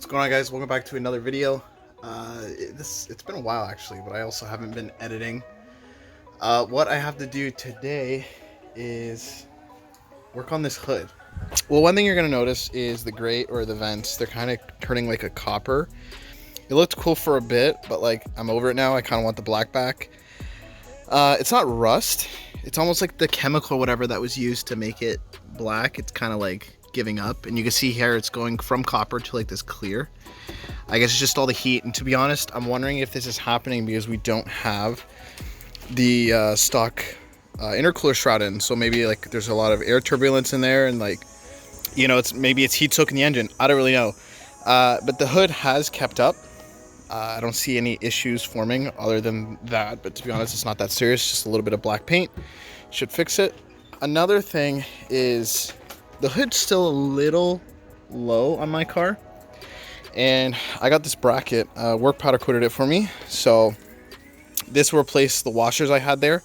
What's going on, guys? Welcome back to another video. It's been a while actually, but I also haven't been editing. What I have to do today is work on this hood. Well, one thing you're gonna notice is the grate or the vents, they're kind of turning like a copper. It looked cool for a bit, but like I'm over it now. I kind of want the black back. It's not rust. It's almost like the chemical or whatever that was used to make it black. It's kind of like giving up, and you can see here it's going from copper to like this clear. I guess it's just all the heat, and to be honest, I'm wondering if this is happening because we don't have the stock intercooler shroud in. So maybe like there's a lot of air turbulence in there, and like, you know, maybe it's heat soaking the engine. I don't really know. But the hood has kept up. I don't see any issues forming other than that, but to be honest, it's not that serious. Just a little bit of black paint should fix it. Another thing is the hood's still a little low on my car, and I got this bracket. Work powder coated it for me, so this will replace the washers I had there.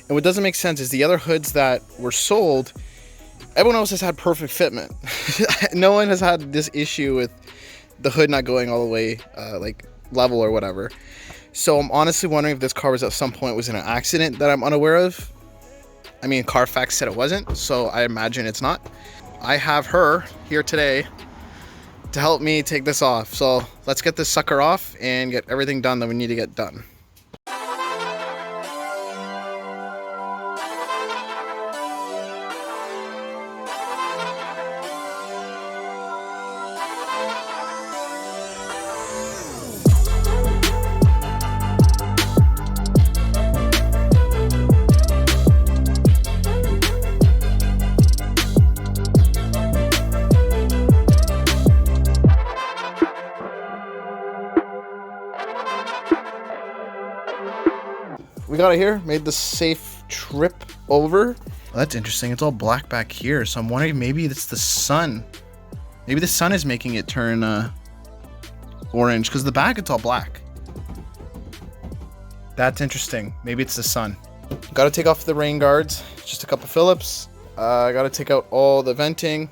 And what doesn't make sense is the other hoods that were sold, everyone else has had perfect fitment. No one has had this issue with the hood not going all the way like level or whatever. So I'm honestly wondering if this car was at some point was in an accident that I'm unaware of. I mean, Carfax said it wasn't, so I imagine it's not. I have her here today to help me take this off. So let's get this sucker off and get everything done that we need to get done. We got it here, made the safe trip over. Well, that's interesting. It's all black back here, so I'm wondering maybe it's the sun. Maybe the sun is making it turn orange, because the back it's all black. That's interesting. Maybe it's the sun. Got to take off the rain guards. Just a couple Phillips. Got to take out all the venting.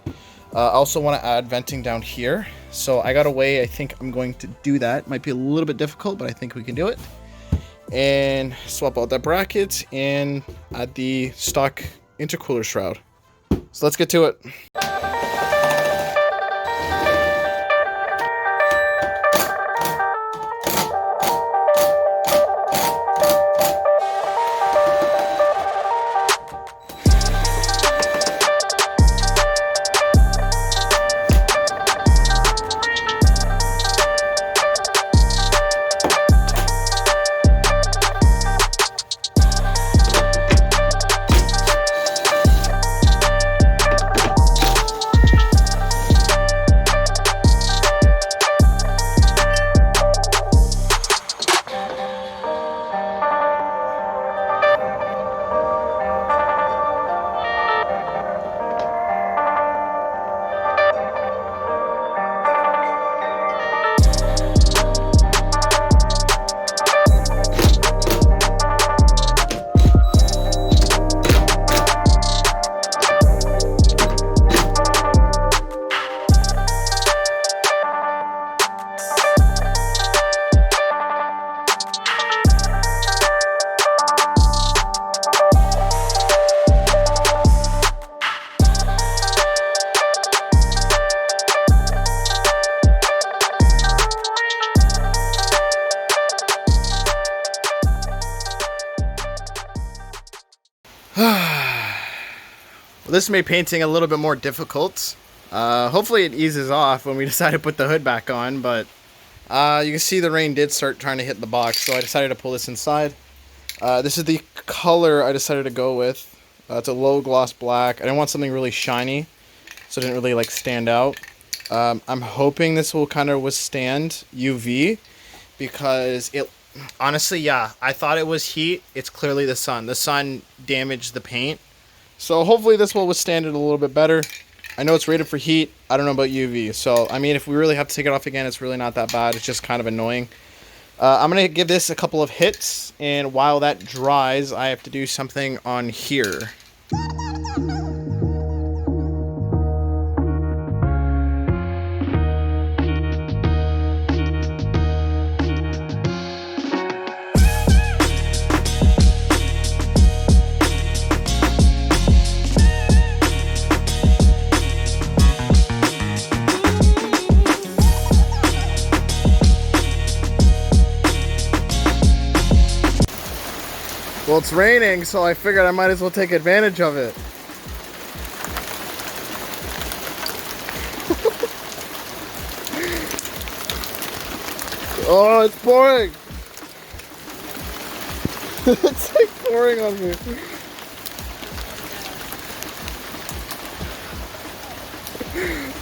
I also want to add venting down here. So I got a way. I think I'm going to do that. Might be a little bit difficult, but I think we can do it. And swap out that bracket and add the stock intercooler shroud. So let's get to it. Well, this made painting a little bit more difficult. Hopefully it eases off when we decide to put the hood back on, but you can see the rain did start trying to hit the box, so I decided to pull this inside. This is the color I decided to go with. It's a low gloss black. I didn't want something really shiny, so it didn't really like stand out. I'm hoping this will kind of withstand UV, because it honestly, yeah, I thought it was heat. It's clearly the sun. The sun damaged the paint. So hopefully this will withstand it a little bit better. I know it's rated for heat. I don't know about UV. So, I mean, if we really have to take it off again, it's really not that bad. It's just kind of annoying. I'm going to give this a couple of hits, and while that dries, I have to do something on here. Well, it's raining, so I figured I might as well take advantage of it. Oh, it's pouring! It's like pouring on me.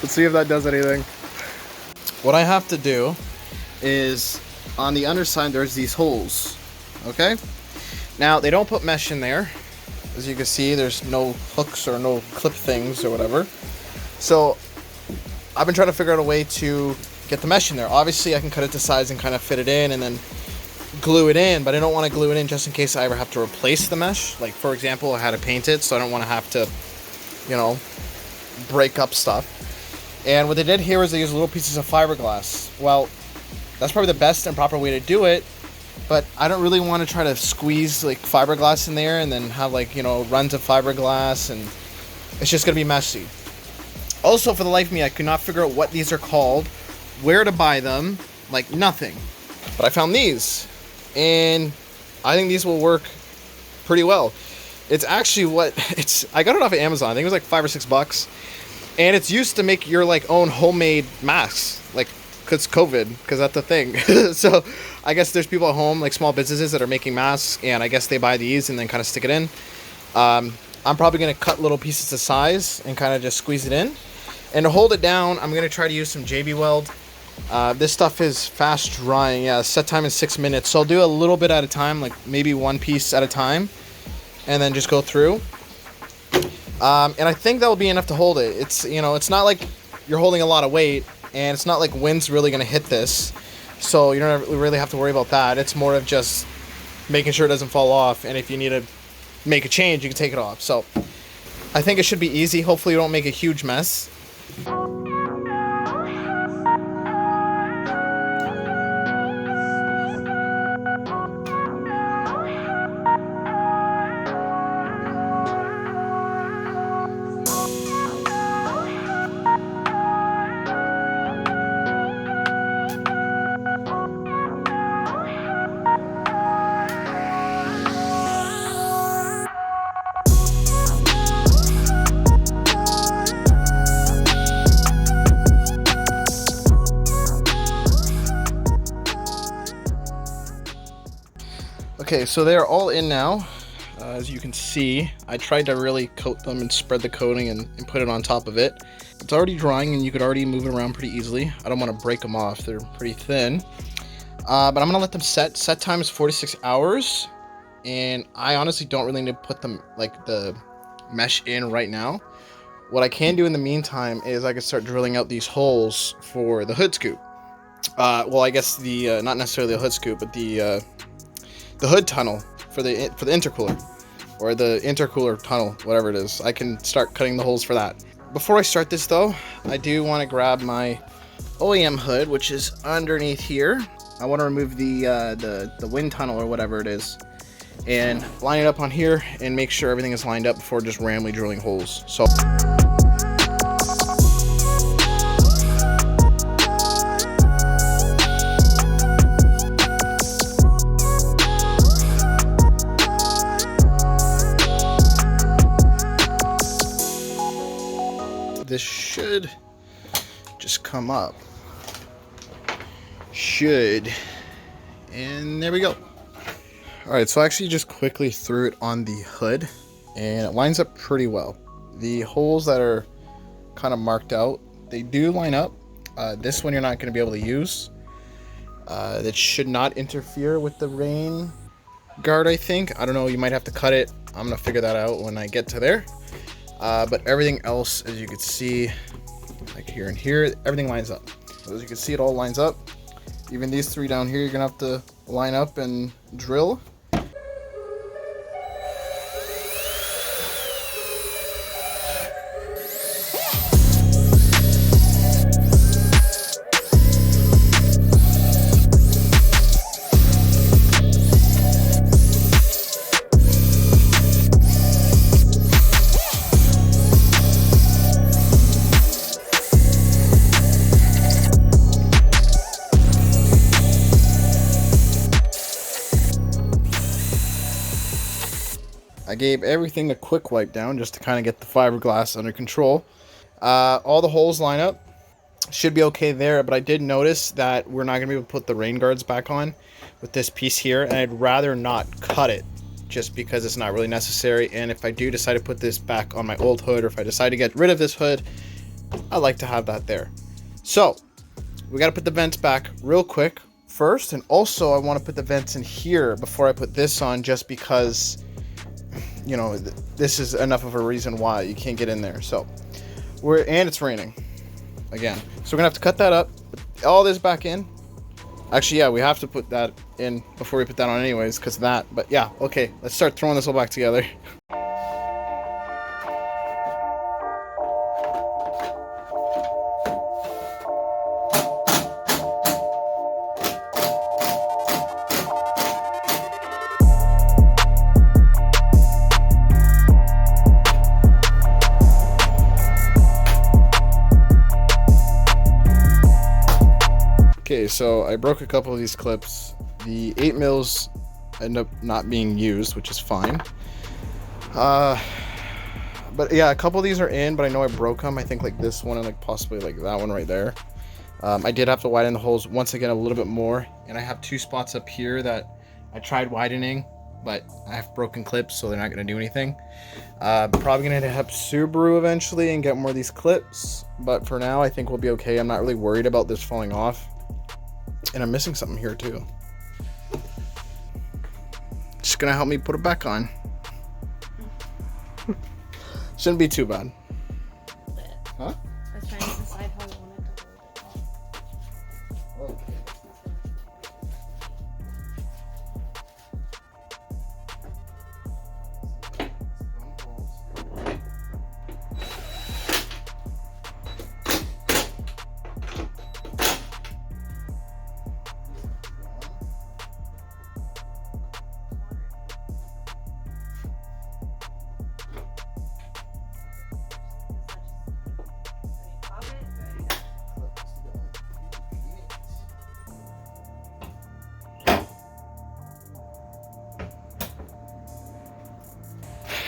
Let's see if that does anything. What I have to do is, on the underside there's these holes, okay? Now, they don't put mesh in there. As you can see, there's no hooks or no clip things or whatever. So, I've been trying to figure out a way to get the mesh in there. Obviously, I can cut it to size and kind of fit it in and then glue it in, but I don't want to glue it in just in case I ever have to replace the mesh. Like, for example, I had to paint it, so I don't want to have to, you know, break up stuff. And what they did here is they used little pieces of fiberglass. Well, that's probably the best and proper way to do it, but I don't really want to try to squeeze like fiberglass in there and then have like, you know, runs of fiberglass, and it's just gonna be messy. Also, for the life of me, I could not figure out what these are called, where to buy them, like nothing. But I found these, and I think these will work pretty well. It's actually I got it off of Amazon. I think it was like $5 or $6. And it's used to make your like own homemade masks, like, cause COVID, cause that's the thing. So I guess there's people at home, like small businesses that are making masks, and I guess they buy these and then kind of stick it in. I'm probably gonna cut little pieces to size and kind of just squeeze it in. And to hold it down, I'm gonna try to use some JB Weld. This stuff is fast drying. Yeah, set time is 6 minutes. So I'll do a little bit at a time, like maybe one piece at a time, and then just go through. And I think that will be enough to hold it. It's, you know, it's not like you're holding a lot of weight, and it's not like wind's really going to hit this. So you don't really have to worry about that. It's more of just making sure it doesn't fall off, and if you need to make a change, you can take it off. So I think it should be easy. Hopefully you don't make a huge mess. Okay, so they're all in now. As you can see, I tried to really coat them and spread the coating and put it on top of it. It's already drying, and you could already move it around pretty easily. I don't want to break them off. They're pretty thin. But I'm going to let them set. Set time is 4 to 6 hours. And I honestly don't really need to put them, like, the mesh in right now. What I can do in the meantime is I can start drilling out these holes for the hood scoop. Well, I guess the not necessarily the hood scoop, but the hood tunnel for the intercooler, or the intercooler tunnel, whatever it is. I can start cutting the holes for that. Before I start this though, I do want to grab my OEM hood, which is underneath here. I want to remove the wind tunnel or whatever it is, and line it up on here and make sure everything is lined up before just randomly drilling holes. So this should just come up. Should. And there we go. Alright, so I actually just quickly threw it on the hood, and it lines up pretty well. The holes that are kind of marked out, they do line up. This one you're not going to be able to use. That should not interfere with the rain guard, I think. I don't know, you might have to cut it. I'm going to figure that out when I get to there. But everything else, as you can see, like here and here, everything lines up. So as you can see, it all lines up. Even these three down here, you're gonna have to line up and drill. I gave everything a quick wipe down just to kind of get the fiberglass under control. All the holes line up. Should be okay there, but I did notice that we're not going to be able to put the rain guards back on with this piece here, and I'd rather not cut it just because it's not really necessary. And if I do decide to put this back on my old hood, or if I decide to get rid of this hood, I like to have that there. So we got to put the vents back real quick first, and also I want to put the vents in here before I put this on, just because, you know, this is enough of a reason why you can't get in there. So and it's raining again, so we're gonna have to cut that up, put all this back in. Actually, yeah, we have to put that in before we put that on anyways, because of that. But yeah, okay, let's start throwing this all back together. Okay, so I broke a couple of these clips. The 8 mils end up not being used, which is fine. But yeah, a couple of these are in, but I know I broke them. I think like this one and like possibly like that one right there. I did have to widen the holes once again a little bit more, and I have 2 spots up here that I tried widening, but I have broken clips, so they're not going to do anything. Probably going to hit up Subaru eventually and get more of these clips, but for now I think we'll be okay. I'm not really worried about this falling off. And I'm missing something here too. Just gonna help me put it back on. Shouldn't be too bad. Huh? I was trying to decide how I wanted to hold it. Okay.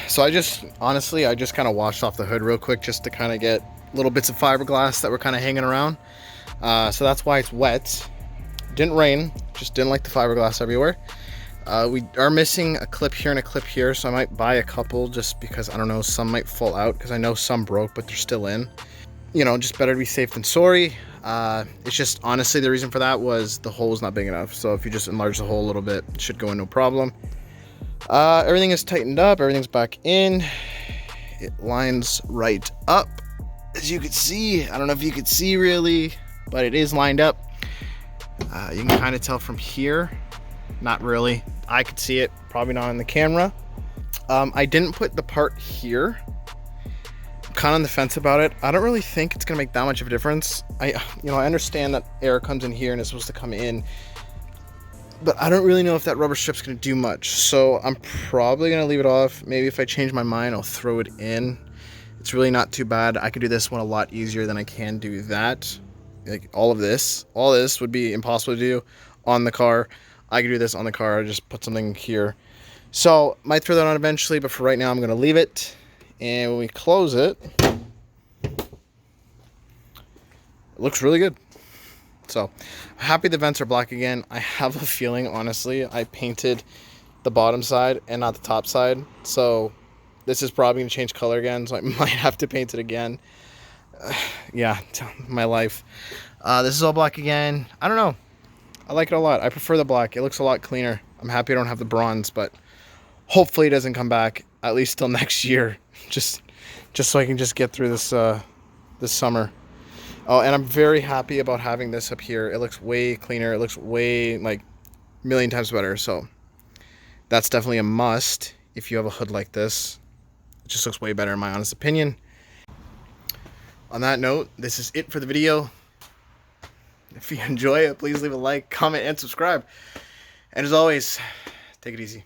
So I just kind of washed off the hood real quick just to kind of get little bits of fiberglass that were kind of hanging around. So that's why it's wet. Didn't rain, just didn't like the fiberglass everywhere. We are missing a clip here and a clip here, so I might buy a couple just because, I don't know, some might fall out because I know some broke, but they're still in. You know, just better to be safe than sorry. It's just, honestly, the reason for that was the hole is not big enough. So if you just enlarge the hole a little bit, it should go in no problem. Everything is tightened up, everything's back in. It lines right up, as you can see. I don't know if you could see really, but it is lined up. You can kind of tell from here. Not really. I could see it, probably not on the camera. I didn't put the part here. I'm kind of on the fence about it. I don't really think it's gonna make that much of a difference. I understand that air comes in here and it's supposed to come in, but I don't really know if that rubber strip's gonna do much. So I'm probably gonna leave it off. Maybe if I change my mind, I'll throw it in. It's really not too bad. I could do this one a lot easier than I can do that. Like all this would be impossible to do on the car. I could do this on the car. I just put something here. So might throw that on eventually, but for right now I'm gonna leave it. And when we close it, it looks really good. So happy the vents are black again. I have a feeling, honestly, I painted the bottom side and not the top side. So this is probably gonna change color again. So I might have to paint it again. Yeah, my life. This is all black again. I don't know. I like it a lot. I prefer the black. It looks a lot cleaner. I'm happy I don't have the bronze, but hopefully it doesn't come back at least till next year. Just so I can just get through this this summer. Oh, and I'm very happy about having this up here. It looks way cleaner. It looks way, like, a million times better. So that's definitely a must if you have a hood like this. It just looks way better in my honest opinion. On that note, this is it for the video. If you enjoy it, please leave a like, comment, and subscribe. And as always, take it easy.